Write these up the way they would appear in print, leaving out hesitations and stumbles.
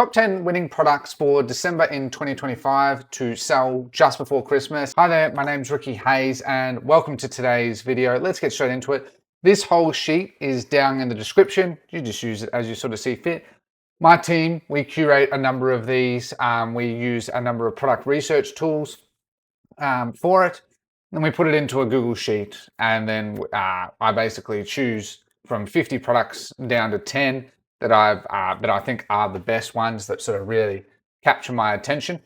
Top 10 winning products for December in 2025 to sell just before Christmas. Hi there, my name's Ricky Hayes and welcome to today's video. Let's get straight into it. This whole sheet is down in the description. You just use it as you sort of see fit. My team, we curate a number of these. We use a number of product research tools for it. Then we put it into a Google Sheet and then I basically choose from 50 products down to 10 that I think are the best ones that sort of really capture my attention.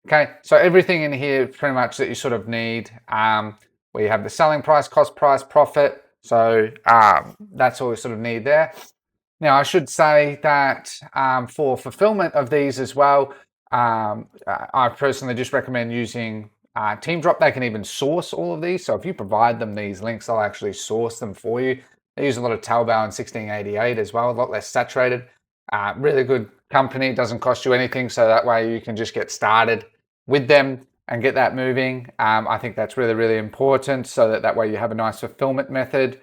Okay, so everything in here pretty much that you sort of need. We have the selling price, cost price, profit. So that's all you sort of need there. Now I should say that for fulfillment of these as well, I personally just recommend using TeemDrop. They can even source all of these. So if you provide them these links, they'll actually source them for you. They use a lot of Taobao and 1688 as well, a lot less saturated. Really good company, doesn't cost you anything, so that way you can just get started with them and get that moving. I think that's really, really important, so that way you have a nice fulfillment method.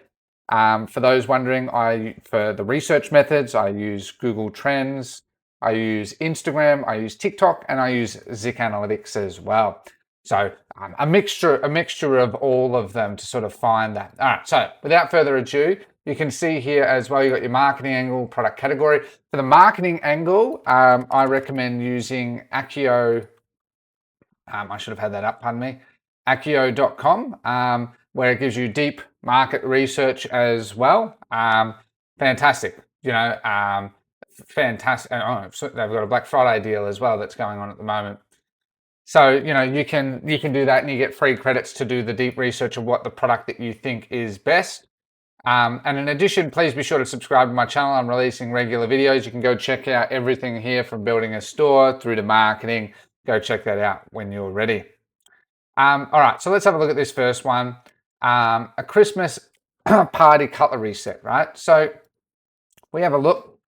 For those wondering, for the research methods, I use Google Trends, I use Instagram, I use TikTok, and I use Zik Analytics as well. So a mixture of all of them to sort of find that. All right, so without further ado, you can see here as well, you got your marketing angle, product category. For the marketing angle, I recommend using Accio. I should have had that up, pardon me. Accio.com, where it gives you deep market research as well. Fantastic, fantastic. Oh, so they've got a Black Friday deal as well that's going on at the moment. So, you can do that and you get free credits to do the deep research of what the product that you think is best. And in addition, please be sure to subscribe to my channel. I'm releasing regular videos. You can go check out everything here from building a store through to marketing. Go check that out when you're ready. All right, so let's have a look at this first one. A Christmas party cutlery set, right? So we have a look.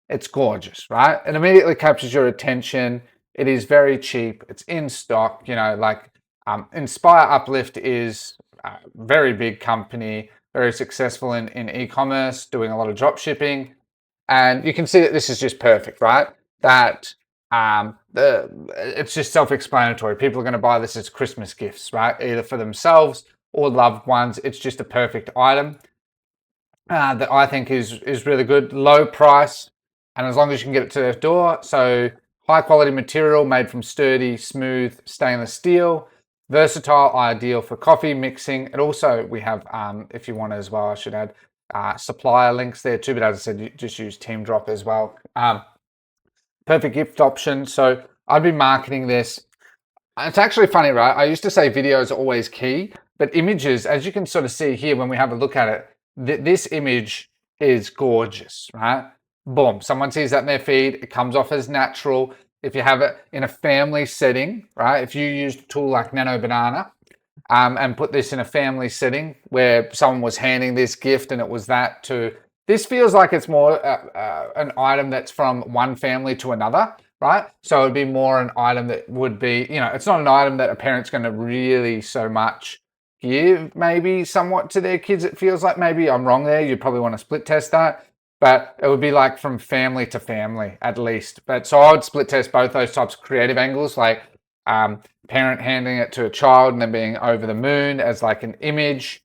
It's gorgeous, right? It immediately captures your attention. It is very cheap. It's in stock. Inspire Uplift is a very big company, very successful in e-commerce, doing a lot of drop shipping. And you can see that this is just perfect, right? That it's just self-explanatory. People are going to buy this as Christmas gifts, right? Either for themselves or loved ones. It's just a perfect item that I think is really good. Low price, and as long as you can get it to their door. So high quality material made from sturdy, smooth stainless steel. Versatile, ideal for coffee mixing. And also we have, if you want as well, I should add supplier links there too. But as I said, you just use TeemDrop as well. Perfect gift option. So I'd be marketing this. It's actually funny, right? I used to say videos are always key, but images, as you can sort of see here when we have a look at it, this image is gorgeous, right? Boom, someone sees that in their feed, it comes off as natural. If you have it in a family setting, right? If you used a tool like Nano Banana and put this in a family setting where someone was handing this gift and it was that to, this feels like it's more an item that's from one family to another, right? So it'd be more an item that would be, it's not an item that a parent's going to really so much give maybe somewhat to their kids. It feels like, maybe I'm wrong there. You probably want to split test that. But it would be like from family to family at least. But so I would split test both those types of creative angles, like parent handing it to a child and then being over the moon as like an image.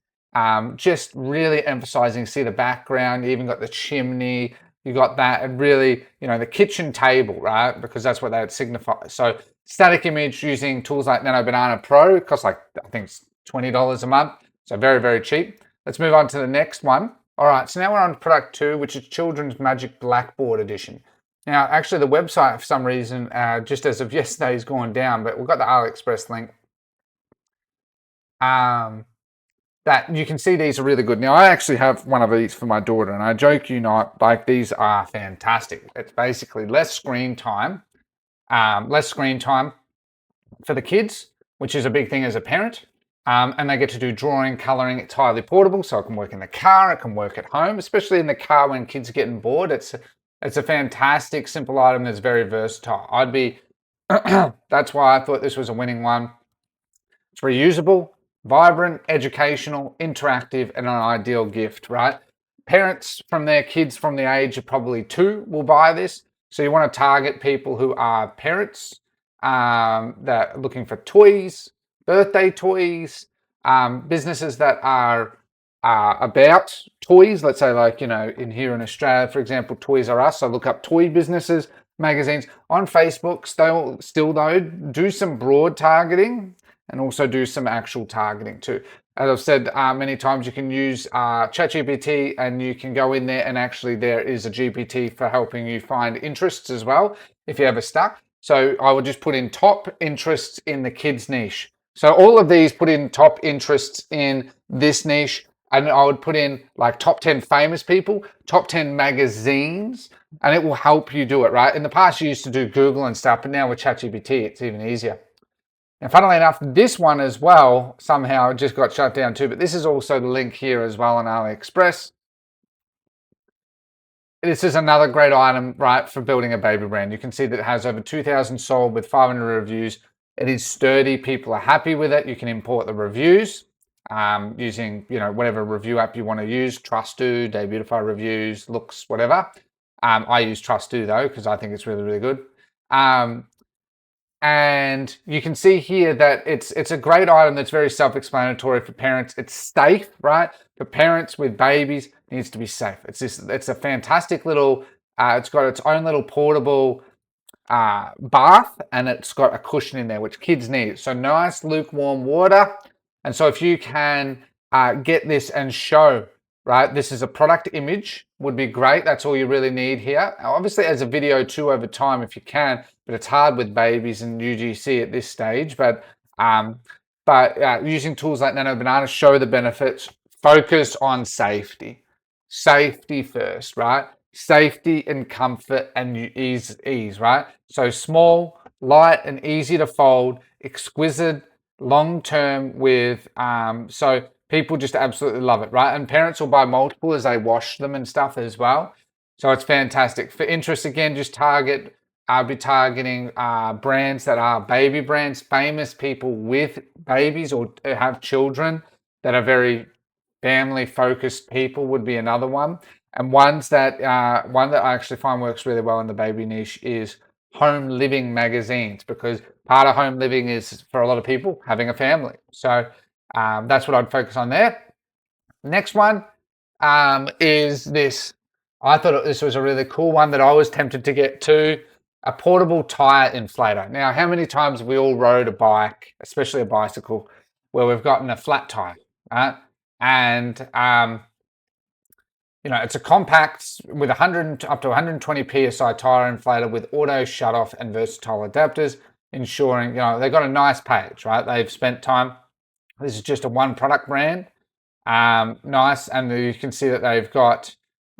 Just really emphasizing, see the background, you even got the chimney, you got that, and really, the kitchen table, right? Because that's what that would signify. So static image using tools like Nano Banana Pro, it costs like, I think it's $20 a month. So very, very cheap. Let's move on to the next one. All right, so now we're on to product 2, which is Children's Magic Blackboard Edition. Now, actually, the website, for some reason, just as of yesterday, has gone down, but we've got the AliExpress link. That you can see these are really good. Now, I actually have one of these for my daughter, and I joke you not, like these are fantastic. It's basically less screen time for the kids, which is a big thing as a parent. And they get to do drawing, coloring. It's highly portable, so it can work in the car, it can work at home, especially in the car when kids are getting bored. It's a fantastic, simple item that's very versatile. That's why I thought this was a winning one. It's reusable, vibrant, educational, interactive, and an ideal gift, right? Parents from their kids from the age of probably 2 will buy this. So you want to target people who are parents that are looking for toys, birthday toys, businesses that are about toys. Let's say, like, in here in Australia, for example, Toys R Us. So look up toy businesses, magazines on Facebook. Still though, do some broad targeting and also do some actual targeting too. As I've said many times, you can use ChatGPT, and you can go in there, and actually there is a GPT for helping you find interests as well if you're ever stuck. So I would just put in top interests in the kids niche. So all of these put in top interests in this niche, and I would put in like top 10 famous people, top 10 magazines, and it will help you do it, right? In the past, you used to do Google and stuff, but now with ChatGPT, it's even easier. And funnily enough, this one as well somehow just got shut down too, but this is also the link here as well on AliExpress. This is another great item, right, for building a baby brand. You can see that it has over 2,000 sold with 500 reviews. It is sturdy. People are happy with it. You can import the reviews using, whatever review app you want to use. Trustdo, Debutify reviews, Looks, whatever. I use Trustdo though, because I think it's really, really good. And you can see here that it's a great item that's very self-explanatory for parents. It's safe, right? For parents with babies, it needs to be safe. It's a fantastic little, it's got its own little portable bath, and it's got a cushion in there, which kids need. So nice lukewarm water. And so if you can get this and show, right, this is a product image, would be great. That's all you really need here. Obviously as a video too over time if you can, but it's hard with babies and UGC at this stage. But using tools like Nano Banana, show the benefits, focus on safety. Safety first, right? Safety and comfort and ease, right? So small, light and easy to fold, exquisite, long-term with, so people just absolutely love it, right? And parents will buy multiple as they wash them and stuff as well. So it's fantastic. For interest, again, just I'll be targeting brands that are baby brands, famous people with babies or have children that are very family focused people would be another one. And one that I actually find works really well in the baby niche is home living magazines, because part of home living is, for a lot of people, having a family. So that's what I'd focus on there. Next one is this. I thought this was a really cool one that I was tempted to get to, a portable tire inflator. Now, how many times have we all rode a bike, especially a bicycle, where we've gotten a flat tire, right? And it's a compact with 100 up to 120 psi tire inflator with auto shutoff and versatile adapters, ensuring they've got a nice page, right? They've spent time. This is just a one product brand. Nice, and you can see that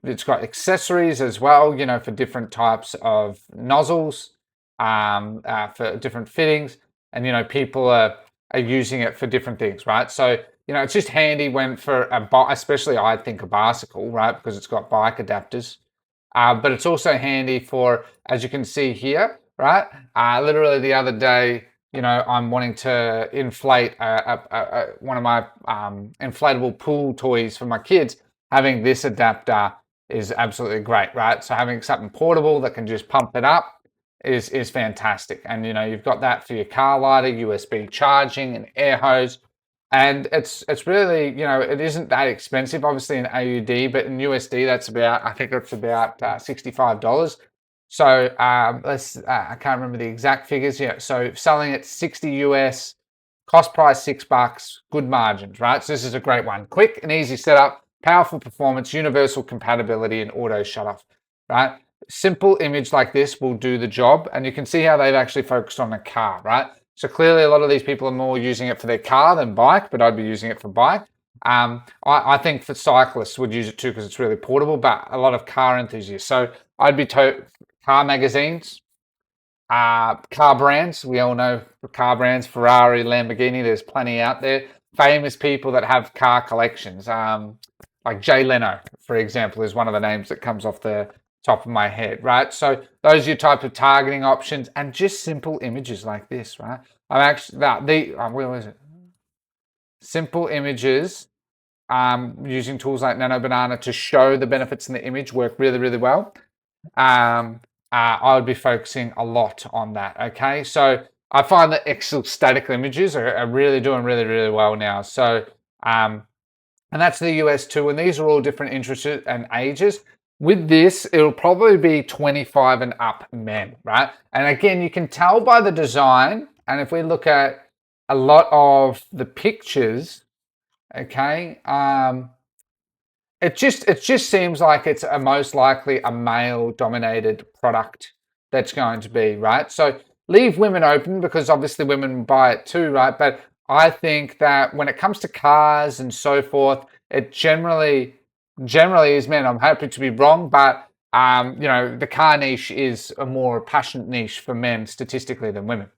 it's got accessories as well, for different types of nozzles, for different fittings, and people are using it for different things, right? So it's just handy when for especially I think a bicycle, right? Because it's got bike adapters, but it's also handy for, as you can see here, right? Literally the other day, I'm wanting to inflate one of my inflatable pool toys for my kids. Having this adapter is absolutely great, right? So having something portable that can just pump it up is fantastic. And you've got that for your car lighter, USB charging, and air hose. And it's really, it isn't that expensive, obviously in AUD, but in USD, I think it's about $65. So I can't remember the exact figures yet. So selling at 60 US, cost price $6, good margins, right? So this is a great one. Quick and easy setup, powerful performance, universal compatibility, and auto shut off, right? Simple image like this will do the job. And you can see how they've actually focused on the car, right? So clearly a lot of these people are more using it for their car than bike, but I'd be using it for bike. I think for cyclists would use it too because it's really portable, but a lot of car enthusiasts. So I'd be car magazines, car brands. We all know car brands, Ferrari, Lamborghini, there's plenty out there. Famous people that have car collections, like Jay Leno, for example, is one of the names that comes off the top of my head, right? So those are your type of targeting options, and just simple images like this, right? I'm actually, where was it? Simple images, using tools like Nano Banana to show the benefits in the image work really, really well. I would be focusing a lot on that. Okay, so I find that Excel static images are really doing really well now. So and that's the US too. And these are all different interests and ages. With this, it'll probably be 25 and up men, right? And again, you can tell by the design. And if we look at a lot of the pictures, okay, it just seems like it's a most likely a male dominated product that's going to be, right? So leave women open because obviously women buy it too, right? But I think that when it comes to cars and so forth, it generally is men. I'm happy to be wrong, but the car niche is a more passionate niche for men statistically than women.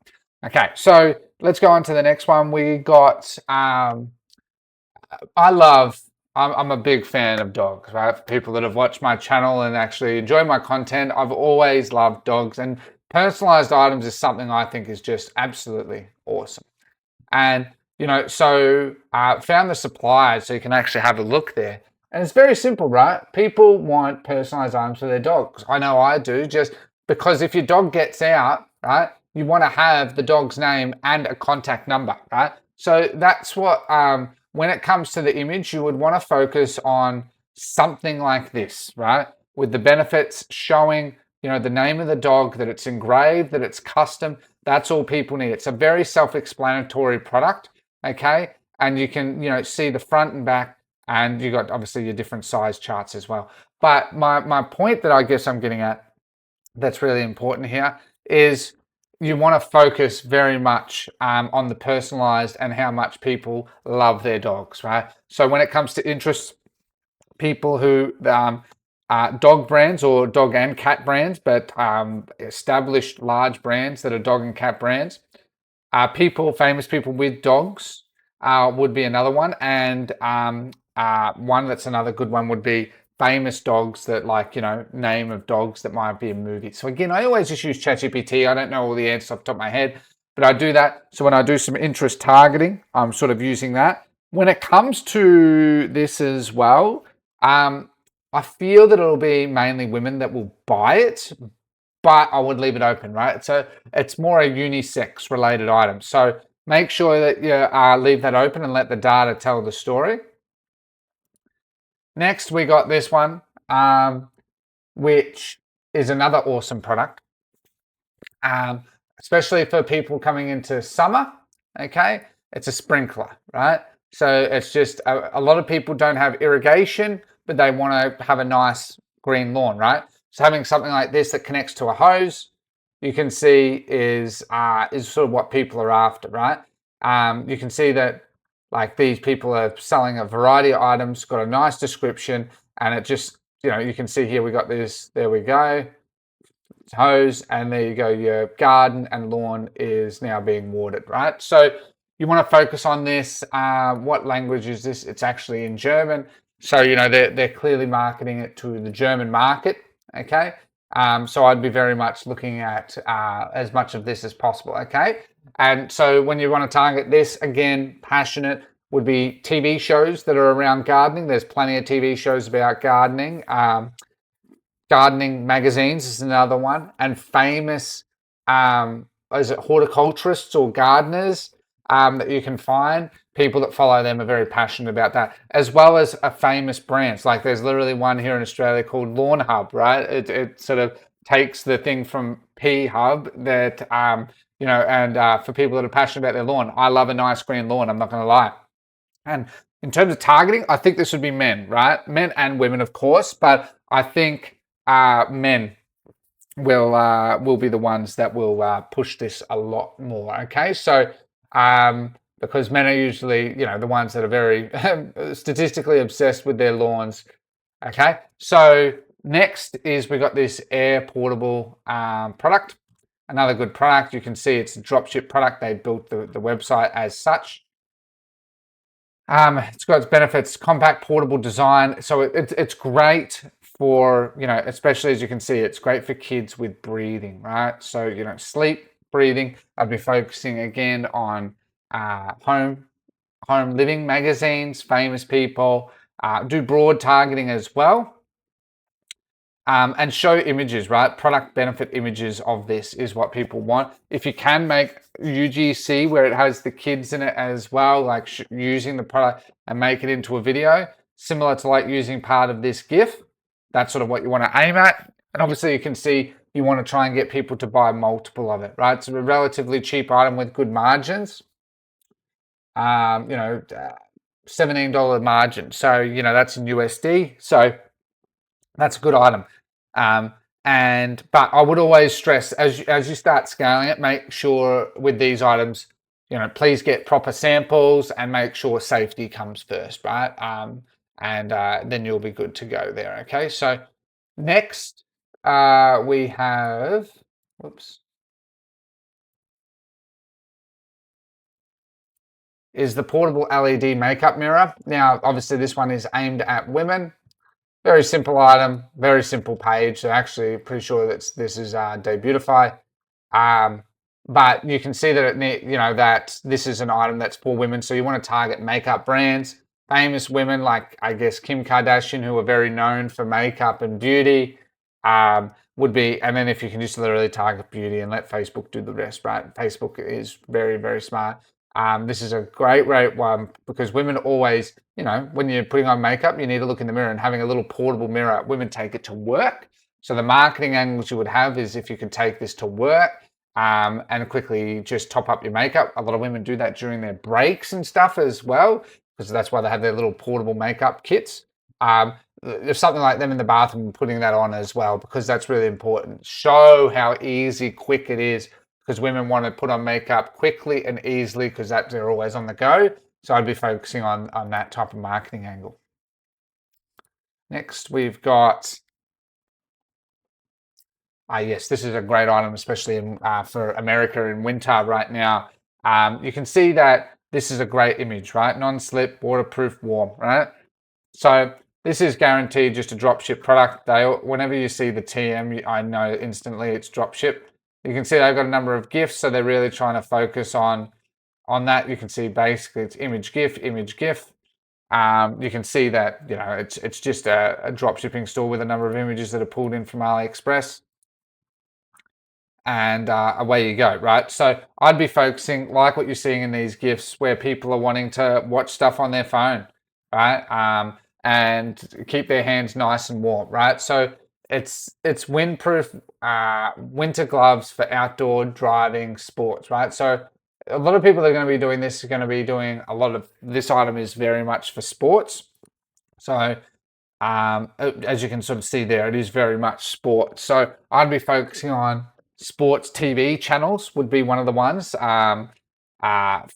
Okay, so let's go on to the next one. We got I love, I'm a big fan of dogs, right? For people that have watched my channel and actually enjoy my content, I've always loved dogs, and personalized items is something I think is just absolutely awesome. And, so found the suppliers so you can actually have a look there. And it's very simple, right? People want personalized items for their dogs. I know I do, just because if your dog gets out, right, you want to have the dog's name and a contact number, right? So that's what, when it comes to the image, you would want to focus on something like this, right? With the benefits showing, the name of the dog, that it's engraved, that it's custom. That's all people need. It's a very self-explanatory product, okay? And you can, see the front and back, and you got obviously your different size charts as well. But my point that I guess I'm getting at that's really important here is you want to focus very much on the personalized and how much people love their dogs, right? So when it comes to interests, people who dog brands or dog and cat brands, but established large brands that are dog and cat brands. Famous people with dogs would be another one. And one that's another good one would be famous dogs that name of dogs that might be in movies. So again, I always just use ChatGPT. I don't know all the answers off the top of my head, but I do that. So when I do some interest targeting, I'm sort of using that. When it comes to this as well, I feel that it'll be mainly women that will buy it, but I would leave it open, right? So it's more a unisex related item. So make sure that you leave that open and let the data tell the story. Next, we got this one, which is another awesome product, especially for people coming into summer, okay? It's a sprinkler, right? So it's just a lot of people don't have irrigation, but they want to have a nice green lawn, right? So having something like this that connects to a hose, you can see is sort of what people are after, right? You can see that like these people are selling a variety of items, got a nice description, and it just, you can see here we got this, there we go, hose, and there you go, your garden and lawn is now being watered, right? So you want to focus on this. What language is this? It's actually in German. So, they're clearly marketing it to the German market, okay? So I'd be very much looking at as much of this as possible, okay? And so when you want to target this, again, passionate would be TV shows that are around gardening. There's plenty of TV shows about gardening. Gardening magazines is another one, and famous is it horticulturists or gardeners that you can find. People that follow them are very passionate about that, as well as a famous brands. Like there's literally one here in Australia called Lawn Hub, right? It sort of takes the thing from P Hub that and for people that are passionate about their lawn. I love a nice green lawn, I'm not going to lie. And in terms of targeting, I think this would be men, right? Men and women, of course, but I think men will be the ones that will push this a lot more. Okay, so because men are usually the ones that are very statistically obsessed with their lawns. Okay, so next is we got this air portable product. Another good product. You can see it's a dropship product. They built the website as such. It's got its benefits, compact, portable design. So it's great for, especially as you can see, it's great for kids with breathing, right? So, sleep, breathing. I'd be focusing again on home living magazines, famous people, do broad targeting as well. And show images, right? Product benefit images of this is what people want. If you can make UGC where it has the kids in it as well, like using the product and make it into a video, similar to like using part of this GIF, that's sort of what you want to aim at. And obviously you can see you want to try and get people to buy multiple of it, right? It's a relatively cheap item with good margins. You know, $17 margin. So, you know, that's in USD. So that's a good item. But I would always stress as you start scaling it, make sure with these items, you know, please get proper samples and make sure safety comes first, right? Then you'll be good to go there. Okay, so next we have, whoops, is the portable LED makeup mirror. Now, obviously, this one is aimed at women. Very simple item, very simple page. So actually, pretty sure that this is Debutify. But you can see that that this is an item that's for women. So you want to target makeup brands, famous women like I guess Kim Kardashian, who are very known for makeup and beauty. Would be, and then if you can just literally target beauty and let Facebook do the rest, right? Facebook is very, very smart. This is a great one because women always, you know, when you're putting on makeup, you need to look in the mirror, and having a little portable mirror, women take it to work. So the marketing angles you would have is if you could take this to work and quickly just top up your makeup. A lot of women do that during their breaks and stuff as well, because that's why they have their little portable makeup kits. There's something like them in the bathroom putting that on as well, because that's really important. Show how easy, quick it is, because women want to put on makeup quickly and easily because they're always on the go. So I'd be focusing on that type of marketing angle. Next, we've got, yes, this is a great item, especially for America in winter right now. You can see that this is a great image, right? Non-slip, waterproof, warm, right? So this is guaranteed just a dropship product. Whenever you see the TM, I know instantly it's dropship. You can see they've got a number of GIFs, so they're really trying to focus on that. You can see basically it's image GIF, image GIF. You can see that, you know, it's just a drop shipping store with a number of images that are pulled in from AliExpress. And away you go, right? So I'd be focusing, like what you're seeing in these GIFs, where people are wanting to watch stuff on their phone, right? And keep their hands nice and warm, right? So it's windproof winter gloves for outdoor driving sports, right? So a lot of people that are going to be doing this are going to be doing a lot of this item is very much for sports. So as you can sort of see there, it is very much sport. So I'd be focusing on sports TV channels would be one of the ones.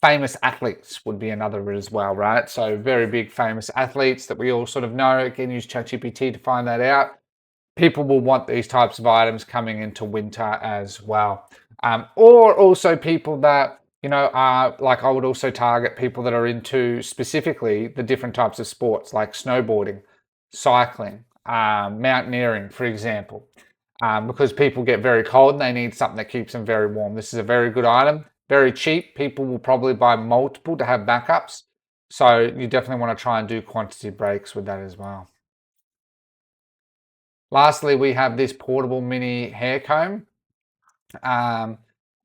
Famous athletes would be another as well, right? So very big famous athletes that we all sort of know. Again, use ChatGPT to find that out. People will want these types of items coming into winter as well. Or also people that, you know, are like, I would also target people that are into specifically the different types of sports like snowboarding, cycling, mountaineering, for example. Because people get very cold and they need something that keeps them very warm. This is a very good item, very cheap. People will probably buy multiple to have backups. So you definitely want to try and do quantity breaks with that as well. Lastly, we have this portable mini hair comb.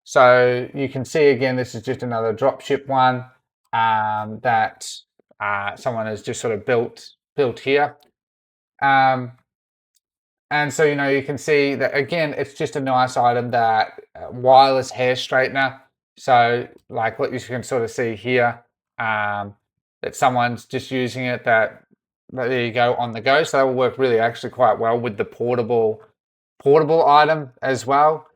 So you can see again, this is just another dropship one that someone has just sort of built here. And so, you know, you can see that again, it's just a nice item, that wireless hair straightener. So like what you can sort of see here, that someone's just using it, that there you go, on the go. So that will work really actually quite well with the portable item as well.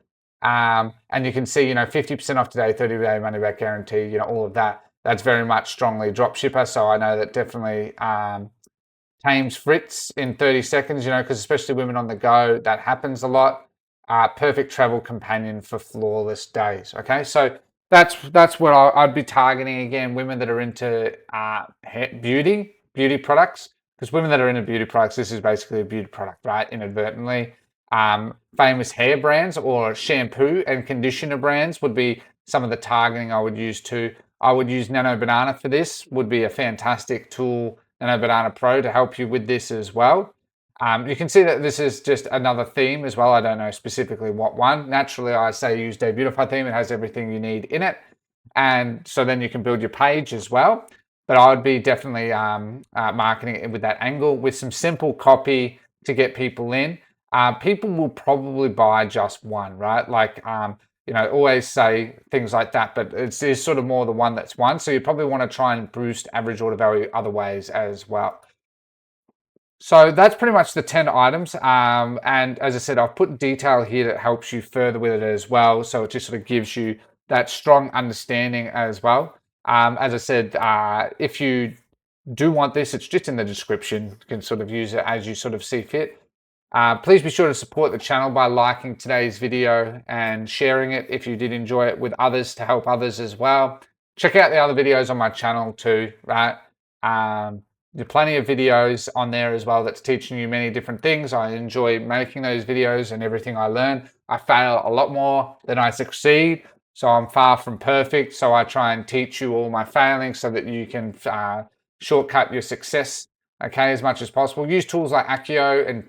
And you can see, you know, 50% off today, 30-day money back guarantee, you know, all of that. That's very much strongly drop shipper. So I know that definitely tames Fritz in 30 seconds, you know, because especially women on the go, that happens a lot. Perfect travel companion for flawless days. Okay, so that's what I'd be targeting again. Women that are into beauty products, because women that are into beauty products, this is basically a beauty product, right? Inadvertently, famous hair brands or shampoo and conditioner brands would be some of the targeting I would use too. I would use Nano Banana for this. Would be a fantastic tool, Nano Banana Pro, to help you with this as well. You can see that this is just another theme as well. I don't know specifically what one. Naturally, I say use Debutify theme. It has everything you need in it. And so then you can build your page as well. But I would be definitely marketing it with that angle with some simple copy to get people in. People will probably buy just one, right? Like, always say things like that, but it's sort of more the one that's one. So you probably want to try and boost average order value other ways as well. So that's pretty much the 10 items. And as I said, I've put detail here that helps you further with it as well. So it just sort of gives you that strong understanding as well. As I said, if you do want this, it's just in the description. You can sort of use it as you sort of see fit. Please be sure to support the channel by liking today's video and sharing it if you did enjoy it with others to help others as well. Check out the other videos on my channel too, right? There are plenty of videos on there as well that's teaching you many different things. I enjoy making those videos and everything I learn. I fail a lot more than I succeed, so I'm far from perfect. So I try and teach you all my failings so that you can shortcut your success, okay, as much as possible. Use tools like Accio and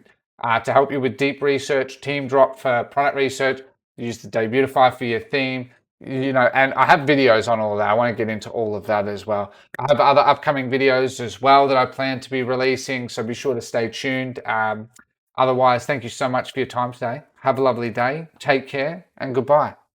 to help you with deep research, TeamDrop for product research, use the Debutify for your theme, and I have videos on all of that. I want to get into all of that as well. I have other upcoming videos as well that I plan to be releasing, so be sure to stay tuned. Otherwise, thank you so much for your time today. Have a lovely day, take care, and goodbye.